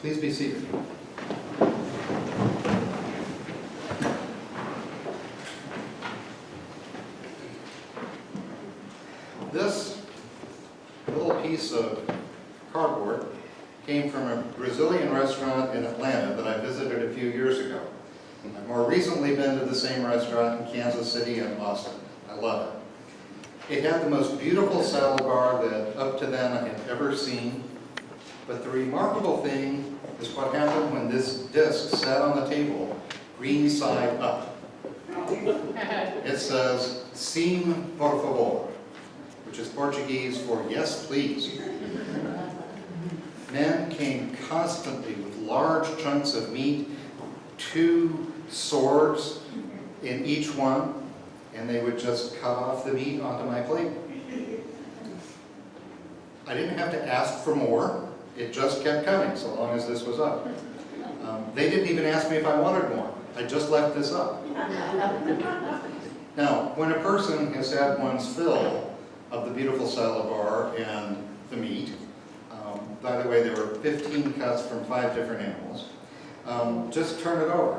Please be seated. This little piece of cardboard came from a Brazilian restaurant in Atlanta that I visited a few years ago. I've more recently been to the same restaurant in Kansas City and Austin. I love it. It had the most beautiful salad bar that up to then I had ever seen. But the remarkable thing is what happened when this disc sat on the table, green side up. It says, "Sim por favor," which is Portuguese for "yes, please." Men came constantly with large chunks of meat, 2 swords in each one, and they would just cut off the meat onto my plate. I didn't have to ask for more. It just kept coming so long as this was up. They didn't even ask me if I wanted more. I just left this up. Now, when a person has had one's fill of the beautiful salad bar and the meat, by the way, there were 15 cuts from 5 different animals, just turn it over.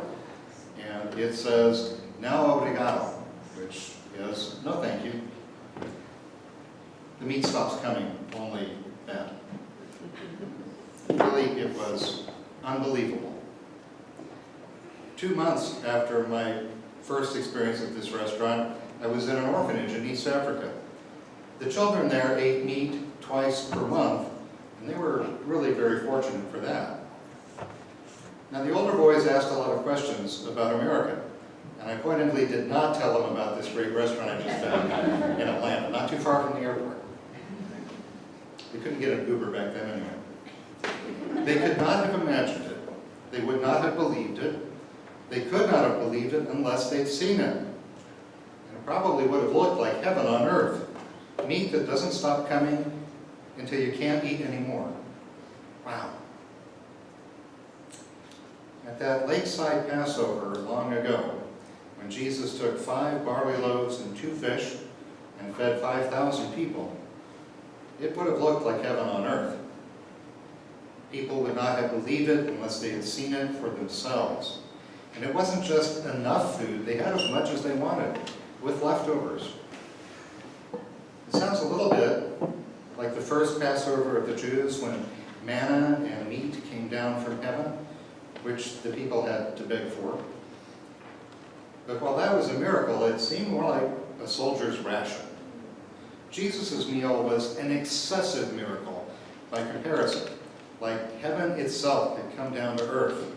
And it says, "Now obrigado," which is, "No thank you." The meat stops coming only then. Really, it was unbelievable. 2 months after my first experience at this restaurant, I was in an orphanage in East Africa. The children there ate meat twice per month, and they were really very fortunate for that. Now, the older boys asked a lot of questions about America, and I pointedly did not tell them about this great restaurant I just found in Atlanta, not too far from the airport. We couldn't get an Uber back then anyway. They could not have imagined it. They would not have believed it. They could not have believed it unless they'd seen it. And it probably would have looked like heaven on earth. Meat that doesn't stop coming until you can't eat anymore. Wow. At that lakeside Passover long ago, when Jesus took 5 barley loaves and 2 fish and fed 5,000 people, it would have looked like heaven on earth. People would not have believed it unless they had seen it for themselves. And it wasn't just enough food, they had as much as they wanted, with leftovers. It sounds a little bit like the first Passover of the Jews when manna and meat came down from heaven, which the people had to beg for. But while that was a miracle, it seemed more like a soldier's ration. Jesus' meal was an excessive miracle by comparison, like heaven itself had come down to earth.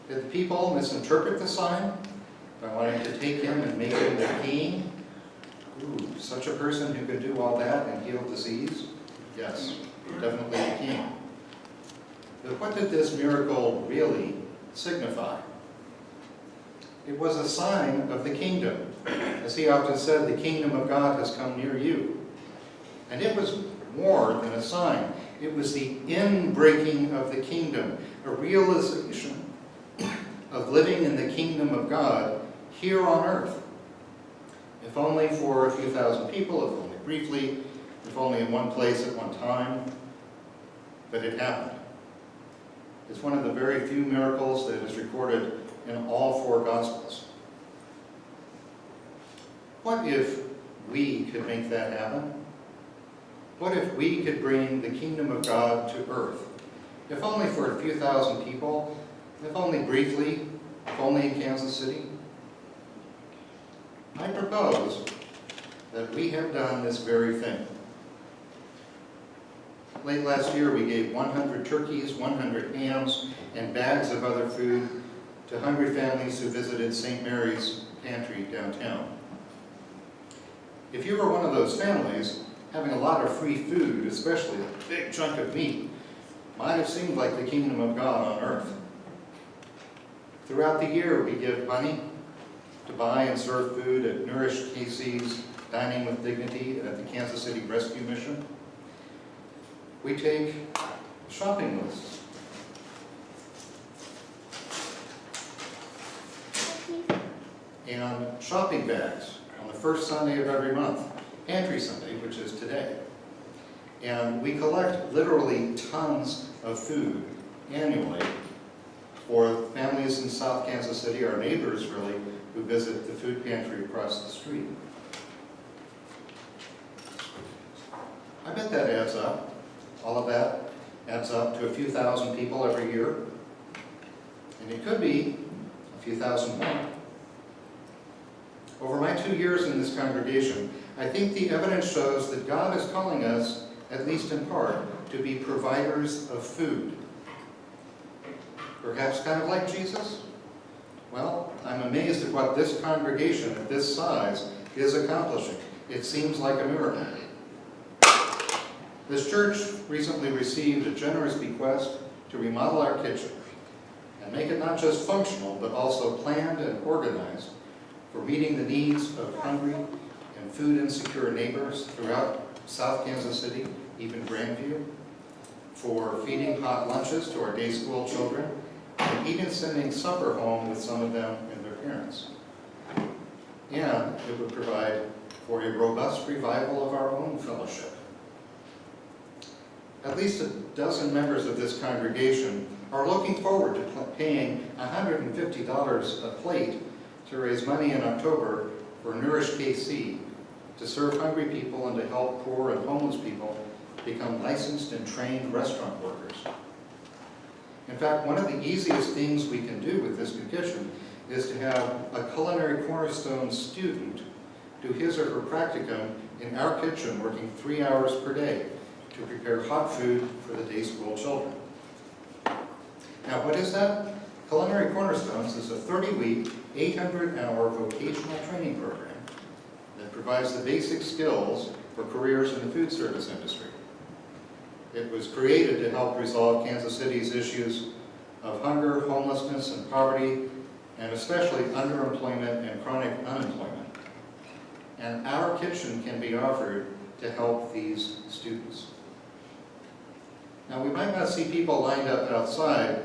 Did the people misinterpret the sign by wanting to take him and make him their king? Ooh, such a person who could do all that and heal disease? Yes, definitely the king. But what did this miracle really signify? It was a sign of the kingdom. As he often said, the kingdom of God has come near you. And it was more than a sign. It was the inbreaking of the kingdom, a realization of living in the kingdom of God here on earth. If only for a few thousand people, if only briefly, if only in one place at one time, but it happened. It's one of the very few miracles that is recorded in all 4 Gospels. What if we could make that happen? What if we could bring the kingdom of God to earth? If only for a few thousand people, if only briefly, if only in Kansas City? I propose that we have done this very thing. Late last year, we gave 100 turkeys, 100 hams, and bags of other food to hungry families who visited St. Mary's Pantry downtown. If you were one of those families, having a lot of free food, especially a big chunk of meat, might have seemed like the kingdom of God on earth. Throughout the year, we give money to buy and serve food at Nourish KC's Dining with Dignity at the Kansas City Rescue Mission. We take shopping lists. And shopping bags on the first Sunday of every month, Pantry Sunday, which is today. And we collect literally tons of food annually for families in South Kansas City, our neighbors really, who visit the food pantry across the street. I bet that adds up. All of that adds up to a few thousand people every year. And it could be a few thousand more. Over my 2 years in this congregation, I think the evidence shows that God is calling us, at least in part, to be providers of food. Perhaps kind of like Jesus? Well, I'm amazed at what this congregation at this size is accomplishing. It seems like a miracle. This church recently received a generous bequest to remodel our kitchen and make it not just functional, but also planned and organized for meeting the needs of hungry and food insecure neighbors throughout South Kansas City, even Grandview, for feeding hot lunches to our day school children, and even sending supper home with some of them and their parents. And it would provide for a robust revival of our own fellowship. At least a dozen members of this congregation are looking forward to paying $150 a plate to raise money in October for Nourish KC, to serve hungry people and to help poor and homeless people become licensed and trained restaurant workers. In fact, one of the easiest things we can do with this new kitchen is to have a Culinary Cornerstone student do his or her practicum in our kitchen, working 3 hours per day to prepare hot food for the day school children. Now, what is that? Culinary Cornerstones is a 30-week, 800-hour vocational training program that provides the basic skills for careers in the food service industry. It was created to help resolve Kansas City's issues of hunger, homelessness, and poverty, and especially underemployment and chronic unemployment. And our kitchen can be offered to help these students. Now, we might not see people lined up outside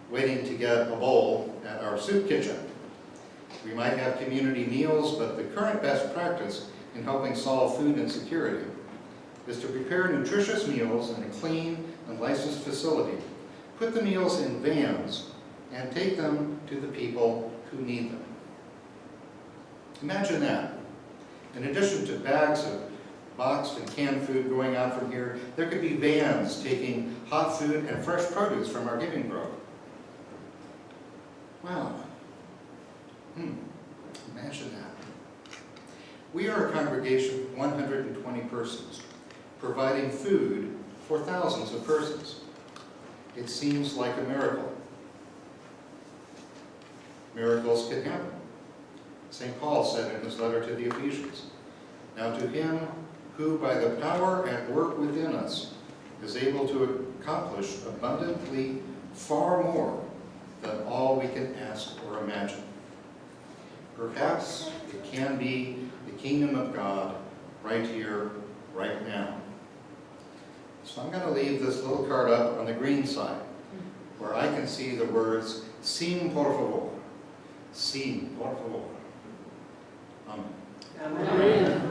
waiting to get a bowl at our soup kitchen. We might have community meals, but the current best practice in helping solve food insecurity is to prepare nutritious meals in a clean and licensed facility, put the meals in vans, and take them to the people who need them. Imagine that. In addition to bags of boxed and canned food going out from here, there could be vans taking hot food and fresh produce from our giving grove. Wow. Imagine that. We are a congregation of 120 persons, providing food for thousands of persons. It seems like a miracle. Miracles can happen. St. Paul said in his letter to the Ephesians, "Now to him who by the power at work within us is able to accomplish abundantly far more than all we can ask or imagine." Perhaps it can be the kingdom of God right here, right now. So I'm going to leave this little card up on the green side, where I can see the words, "Sim por favor." Sim por favor. Amen. Amen.